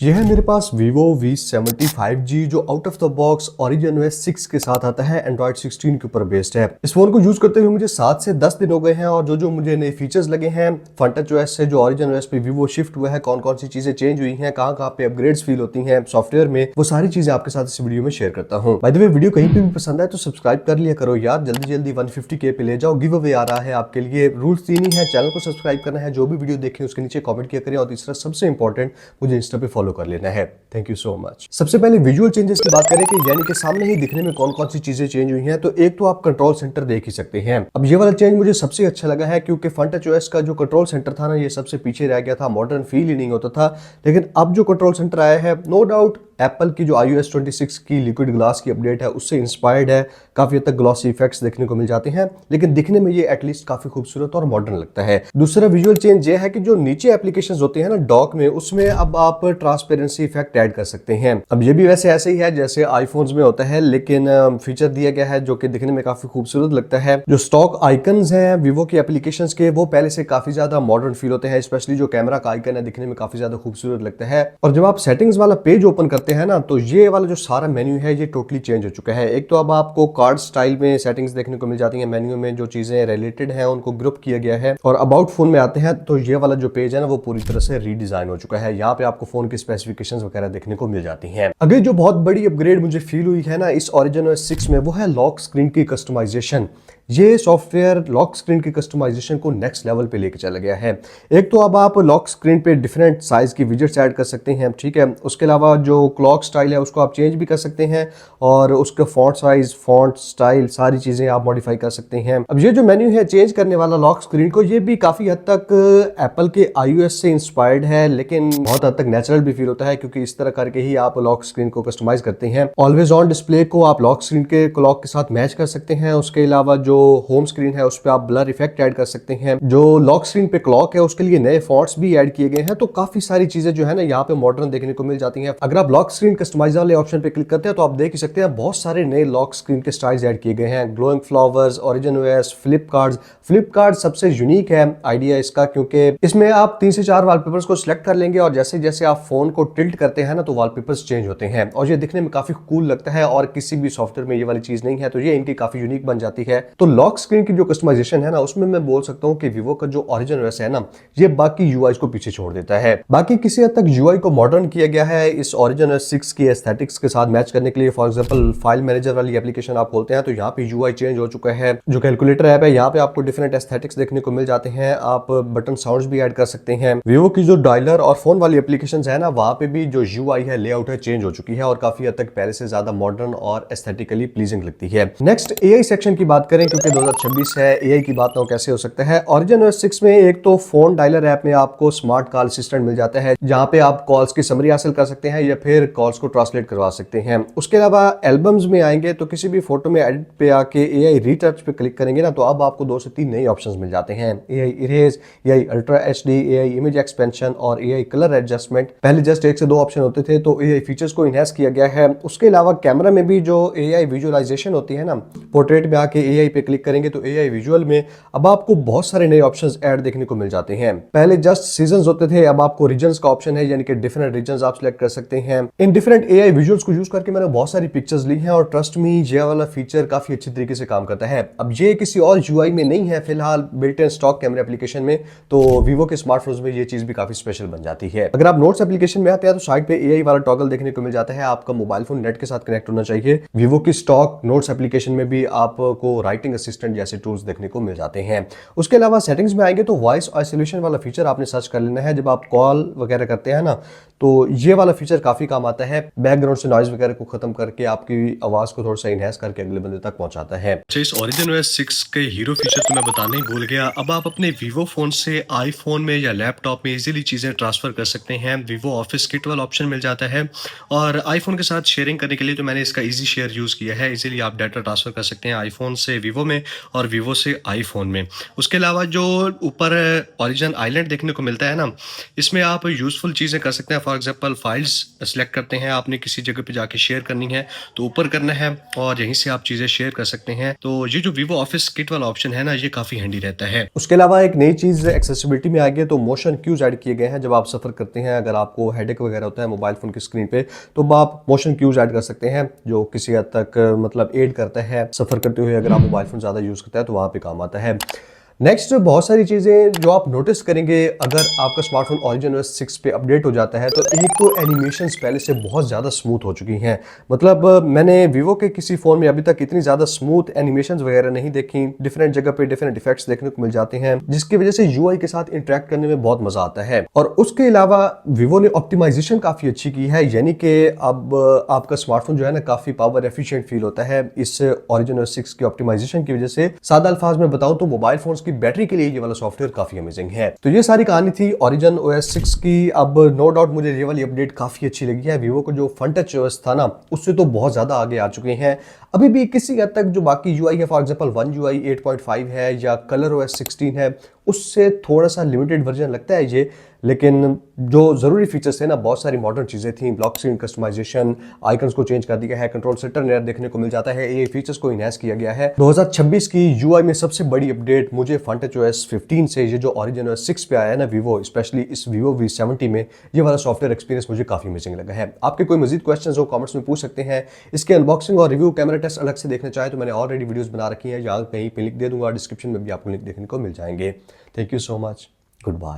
यह है मेरे पास Vivo V70 5G जो out of the box Origin OS 6 के साथ आता है, Android 16 के ऊपर बेस्ड है। इस फोन को यूज करते हुए मुझे 7 से 10 दिन हो गए हैं और जो मुझे नए फीचर्स लगे हैं फन टच OS से जो Origin OS पे Vivo शिफ्ट हुआ है, कौन कौन सी चीजें चेंज हुई हैं, कहाँ पे अपग्रेड्स फील होती हैं सॉफ्टवेयर में, वो सारी चीजें आपके साथ इस वीडियो में शेयर करता हूँ। बाय द वे, वीडियो कहीं पे भी पसंद आए तो सब्सक्राइब कर लिया करो यार, जल्दी 150K पे ले जाओ। गिव अवे आ रहा है आपके लिए। रूल्स तीन ही है, चैनल को सब्सक्राइब करना है, जो भी वीडियो देखें उसके नीचे कॉमेंट किया करें, और तीसरा सबसे इंपॉर्टेंट, मुझे इंस्टा पे फॉलो कर लेना है। Thank you so much. सबसे पहले विजुअल चेंजेस की बात करें कि यानी कि सामने ही दिखने में कौन कौन सी चीजें चेंज हुई हैं, तो एक तो आप कंट्रोल सेंटर देख ही सकते हैं। अब ये वाला चेंज मुझे सबसे अच्छा लगा है क्योंकि फन टच OS का जो कंट्रोल सेंटर था ना, ये सबसे पीछे रह गया था, मॉडर्न फील ही नहीं होता था। लेकिन अब जो कंट्रोल सेंटर आया है, नो डाउट एप्पल की जो iOS 26 की लिक्विड ग्लास की अपडेट है उससे इंस्पायर्ड है। काफी हद तक ग्लॉसी इफेक्ट्स देखने को मिल जाते हैं, लेकिन दिखने में ये एटलीस्ट काफी खूबसूरत और मॉडर्न लगता है। दूसरा विजुअल चेंज ये है कि जो नीचे एप्लीकेशंस होते हैं ना डॉक में, उसमें अब आप ट्रांसपेरेंसी इफेक्ट ऐड कर सकते हैं। अब ये भी वैसे ऐसे ही है जैसे आईफोन्स में होता है, लेकिन फीचर दिया गया है जो कि दिखने में काफी खूबसूरत लगता है। जो स्टॉक आइकन्स हैं वीवो की एप्लीकेशंस के, वो पहले से काफी ज्यादा मॉडर्न फील होते हैं। स्पेशली जो कैमरा का आइकन है दिखने में काफी ज्यादा खूबसूरत लगता है। और जब आप सेटिंग्स वाला पेज ओपन करते हैं ना, तो ये वाला जो सारा मेन्यू है ये टोटली चेंज हो चुका है। एक तो अब आपको कार्ड स्टाइल में सेटिंग्स देखने को मिल जाती हैं। मेन्यू में जो चीजें रिलेटेड हैं उनको ग्रुप किया गया है। और अबाउट फोन में आते हैं तो ये वाला जो पेज है ना, वो पूरी तरह से रीडिजाइन हो चुका है। यहाँ पे आपको फोन की स्पेसिफिकेशंस वगैरह देखने को मिल जाती हैं। अगली जो बहुत बड़ी अपग्रेड मुझे फील हुई है ना इस Origin OS 6 में, वो है लॉक स्क्रीन की कस्टमाइजेशन। ये सॉफ्टवेयर लॉक स्क्रीन की कस्टमाइजेशन को नेक्स्ट लेवल पे लेके चला गया है। एक तो अब आप लॉक स्क्रीन पे डिफरेंट साइज की विजेट्स ऐड कर सकते हैं, ठीक है। उसके अलावा जो क्लॉक स्टाइल है उसको आप चेंज भी कर सकते हैं, और उसका फॉन्ट साइज, फॉन्ट स्टाइल, सारी चीजें आप मॉडिफाई कर सकते हैं। अब ये जो मेन्यू है चेंज करने वाला लॉक स्क्रीन को, ये भी काफी हद तक एप्पल के iOS से इंस्पायर्ड है, लेकिन बहुत हद तक नेचुरल भी फील होता है क्योंकि इस तरह करके ही आप लॉक स्क्रीन को कस्टमाइज करते हैं। ऑलवेज ऑन डिस्प्ले को आप लॉक स्क्रीन के क्लॉक के साथ मैच कर सकते हैं। उसके अलावा जो होम स्क्रीन है उस पर आप ब्लर इफेक्ट ऐड कर सकते हैं। जो लॉक स्क्रीन पे क्लॉक है उसके लिए नए फॉन्ट्स भी ऐड किए गए हैं। तो काफी सारी चीजें जो है ना यहाँ पे मॉडर्न देखने को मिल जाती हैं। अगर आप लॉक स्क्रीन कस्टमाइज वाले ऑप्शन पे क्लिक करते हैं तो आप देख ही सकते हैं बहुत सारे नए लॉक स्क्रीन के स्टाइल्स ऐड किए गए हैं। Glowing flowers, Origin OS, flip सबसे यूनिक है आइडिया इसका, क्योंकि इसमें आप 3 से 4 वॉलपेपर्स को सिलेक्ट कर लेंगे और जैसे जैसे आप फोन को टिल्ट करते हैं ना तो वॉलपेपर्स चेंज होते हैं, और ये दिखने में काफी कूल लगता है। और किसी भी सॉफ्टवेयर में ये वाली चीज नहीं है, तो ये इनकी काफी यूनिक बन जाती है। तो लॉक स्क्रीन की जो कस्टमाइजेशन है ना, उसमें मैं बोल सकता हूँ कि वीवो का जो Origin OS है ना, ये बाकी यूआई को पीछे छोड़ देता है। बाकी किसी हद तक यूआई को मॉडर्न किया गया है इस Origin OS 6 की एस्थेटिक्स के साथ मैच करने के लिए। फॉर एग्जांपल फाइल मैनेजर वाली एप्लीकेशन आप खोलते हैं तो यहाँ पे यूआई चेंज हो चुका है। जो कैलकुलेटर ऐप है यहाँ पे आपको डिफरेंट एस्थेटिक्स देखने को मिल जाते हैं। आप बटन साउंड्स भी ऐड कर सकते हैं। वीवो की जो डायलर और फोन वाली एप्लीकेशन है ना, वहां पे भी जो यूआई है, लेआउट है, चेंज हो चुकी है और काफी हद तक पहले से ज्यादा मॉडर्न और एस्थेटिकली प्लीजिंग लगती है। नेक्स्ट एआई सेक्शन की बात करें, क्योंकि 2026 है, एआई की बात ना हो कैसे हो सकता है। Origin OS 6 में एक तो फोन डायलर ऐप में आपको स्मार्ट कॉल असिस्टेंट मिल जाता है, जहां पे आप कॉल्स की समरी हासिल कर सकते हैं या फिर कॉल्स को ट्रांसलेट करवा सकते हैं। उसके अलावा एल्बम्स में आएंगे तो किसी भी फोटो में एडिट पे आके एआई रीटच पे क्लिक करेंगे ना, तो अब आपको 2 से 3 नए ऑप्शंस मिल जाते हैं। AI erase, AI ultra HD, AI image expansion और एआई कलर एडजस्टमेंट। पहले जस्ट 1 से 2 ऑप्शन होते थे, तो एआई फीचर्स को इनहैंस किया गया है। उसके अलावा कैमरा में भी जो एआई विजुअलाइजेशन होती है ना, पोर्ट्रेट में आके एआई पे क्लिक करेंगे तो एआई विजुअल में अब आपको बहुत सारे नए ऑप्शंस ऐड देखने को मिल जाते हैं। पहले जस्ट सीजन्स होते थे, अब आपको रीजन्स का ऑप्शन है, यानी कि डिफरेंट रीजन्स आप सिलेक्ट कर सकते हैं। इन डिफरेंट एआई विजुअल्स को यूज करके मैंने बहुत सारी पिक्चर्स ली हैं और ट्रस्ट मी, ये वाला फीचर काफी अच्छी तरीके से काम करता है। अब ये किसी और यूआई में नहीं है फिलहाल, built in stock camera application में, तो वीवो के स्मार्टफोन्स में ये चीज भी काफी स्पेशल बन जाती है। अगर आप नोट्स एप्लीकेशन में आते हैं तो साइड पे एआई वाला टॉगल देखने को मिल जाता है। आपका मोबाइल फोन नेट के साथ कनेक्ट होना चाहिए। वीवो की स्टॉक नोट्स एप्लीकेशन में भी आपको राइटिंग असिस्टेंट जैसे टूल्स देखने को मिल जाते हैं। उसके अलावा सेटिंग्स में आएंगे तो वॉइस आइसोलेशन वाला फीचर आपने सर्च कर लेना है। जब आप कॉल वगैरह करते हैं ना, तो ये वाला फीचर काफी काम आता है। बैकग्राउंड से नॉइज वगैरह को खत्म करके आपकी आवाज को थोड़ा सा इनहैंस करके अगले बंदे तक पहुंचाता है। अच्छा, इस Origin OS 6 के हीरो फीचर तो मैं बताने ही भूल गया। अब आप अपने वीवो फोन से आईफोन में या लैपटॉप में इजीली चीजें ट्रांसफर कर सकते हैं। वीवो ऑफिस किट वाला ऑप्शन मिल जाता है, और आईफोन के साथ शेयरिंग करने के लिए तो मैंने इसका इजी शेयर यूज किया है। इजीली आप डाटा ट्रांसफर कर सकते हैं आईफोन से वीवो में और वीवो से आईफोन में। उसके अलावा जो ऊपर Origin आइलैंड देखने को मिलता है ना, इसमें आप यूजफुल चीजें कर सकते हैं। For example files select select करते हैं, आपने किसी जगह पे जाके शेयर करनी है तो ऊपर करना है और यहीं से आप चीज़ें शेयर कर सकते हैं। तो ये जो वीवो ऑफिस किट वाला ऑप्शन है ना, ये काफ़ी हैंडी रहता है। उसके अलावा एक नई चीज़ एक्सेसिबिलिटी में आ गई है, तो मोशन क्यूज ऐड किए गए हैं। जब आप सफ़र करते हैं, अगर आपको हेडेक वगैरह होता है मोबाइल फ़ोन की स्क्रीन पे, तो आप मोशन क्यूज ऐड कर सकते हैं, जो किसी हद तक मतलब एड करता है सफ़र करते हुए। अगर आप मोबाइल फ़ोन ज़्यादा यूज़ करते हैं तो वहाँ पे काम आता है। नेक्स्ट बहुत सारी चीज़ें जो आप नोटिस करेंगे अगर आपका स्मार्टफोन Origin OS 6 पे अपडेट हो जाता है, तो एक तो एनिमेशंस पहले से बहुत ज़्यादा स्मूथ हो चुकी हैं। मतलब मैंने वीवो के किसी फ़ोन में अभी तक इतनी ज़्यादा स्मूथ एनिमेशंस वगैरह नहीं देखी। डिफरेंट जगह पे डिफरेंट इफेक्ट्स देखने को मिल जाते हैं, जिसकी वजह से यूआई के साथ इंटरेक्ट करने में बहुत मज़ा आता है। और उसके अलावा वीवो ने ऑप्टिमाइजेशन काफ़ी अच्छी की है, यानी कि अब आपका स्मार्टफोन जो है ना काफ़ी पावर एफिशिएंट फील होता है इस Origin OS 6 की ऑप्टिमाइजेशन की वजह से। सादा अल्फाज में बताऊं तो मोबाइल फोन्स की बैटरी के लिए ये वाला सॉफ्टवेयर काफी अमेजिंग है। तो ये सारी कहानी थी Origin OS 6 की। अब नो डाउट मुझे ये वाली अपडेट काफी अच्छी लगी है। वीवो को जो फ्रंट टच OS था ना, उससे तो बहुत ज्यादा आगे आ चुके हैं। अभी भी किसी हद तक जो बाकी यूआई है, फॉर एग्जांपल वन यूआई 8.5 है या कलर OS 16 है, उससे थोड़ा सा लिमिटेड वर्जन लगता है ये। लेकिन जो ज़रूरी फीचर्स थे ना, बहुत सारी मॉडर्न चीज़ें थी। ब्लॉक स्क्रीन कस्टमाइजेशन, आइकन्स को चेंज कर दिया है, कंट्रोल सेंटर नया देखने को मिल जाता है, ये फीचर्स को इनहैंस किया गया है। 2026 की यूआई में सबसे बड़ी अपडेट मुझे फ्रंट टच OS 15 से ये जो Origin OS 6 पे आया है ना वीवो, स्पेशली इस वीवो V70 में, ये वाला सॉफ्टवेयर एक्सपीरियंस मुझे काफ़ी अमेजिंग लगा है। आपके कोई मजीद क्वेश्चन हो कमेंट्स में पूछ सकते हैं। इसके अनबॉक्सिंग और रिव्यू कैमरा टेस्ट अलग से देखना चाहे तो मैंने ऑलरेडी वीडियोज़ बना रखी है, यहाँ कहीं पे लिंक दे दूंगा, डिस्क्रिप्शन में भी आपको लिंक देखने को मिल जाएंगे। Thank you so much, good bye.